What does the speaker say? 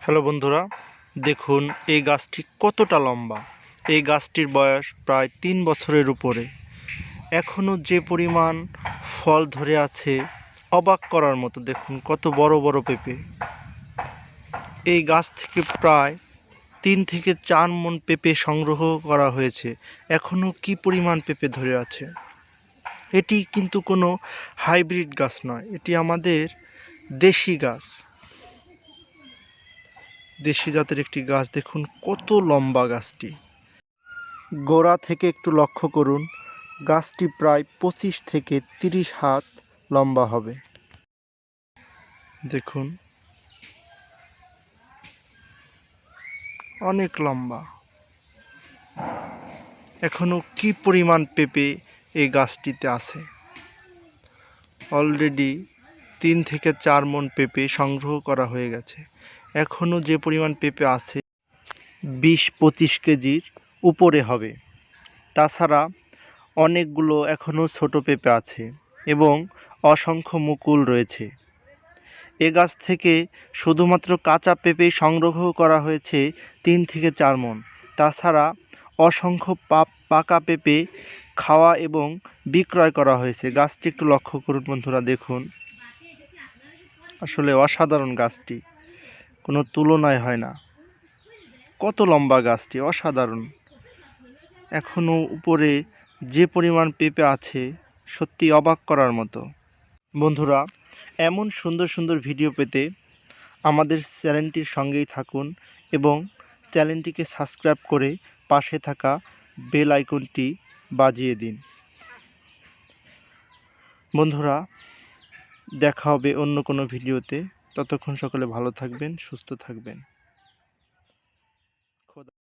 Hello বন্ধুরা, দেখুন এই গাছটি কতটা লম্বা। এই গাছটির বয়স প্রায় 3 বছরের উপরে। এখনও যে পরিমাণ ফল ধরে আছে অবাক করার মতো। দেখুন কত বড় বড় পেঁপে। এই গাছ থেকে প্রায় 3 থেকে 4 মণ পেঁপে সংগ্রহ করা হয়েছে। এখনও কি পরিমাণ পেঁপে ধরে আছে। এটি কিন্তু কোনো হাইব্রিড গাছ নয়, এটি আমাদের দেশি গাছ, দেশি জাতের একটি গাছ। দেখুন কত লম্বা গাছটি। গোড়া থেকে একটু লক্ষ্য করুন, গাছটি প্রায় 25 থেকে 30 হাত লম্বা হবে। দেখুন অনেক লম্বা। এখনো কি পরিমাণ পেঁপে এই গাছটিতে আছে। অলরেডি 3 থেকে 4 মণ পেঁপে সংগ্রহ করা হয়ে গেছে। এখনো যে পরিমাণ পেঁপে আছে 20-25 কেজির উপরে হবে। তাছাড়া অনেকগুলো এখনও ছোট পেঁপে আছে এবং অসংখ্য মুকুল রয়েছে। এ গাছ থেকে শুধুমাত্র কাঁচা পেঁপে সংগ্রহ করা হয়েছে 3 থেকে 4 মণ। তাছাড়া অসংখ্য পাকা পেঁপে খাওয়া এবং বিক্রয় করা হয়েছে। গাছটি একটু লক্ষ্য করুন বন্ধুরা, দেখুন আসলে অসাধারণ গাছটি, কোনো তুলনায় হয় না। কত লম্বা গাছটি, অসাধারণ। এখনও উপরে যে পরিমাণ পেঁপে আছে সত্যি অবাক করার মতো। বন্ধুরা, এমন সুন্দর সুন্দর ভিডিও পেতে আমাদের চ্যানেলটির সঙ্গেই থাকুন এবং চ্যানেলটিকে সাবস্ক্রাইব করে পাশে থাকা বেল আইকনটি বাজিয়ে দিন। বন্ধুরা, দেখা হবে অন্য কোনো ভিডিওতে। ততক্ষণ সকলে ভালো থাকবেন, সুস্থ থাকবেন।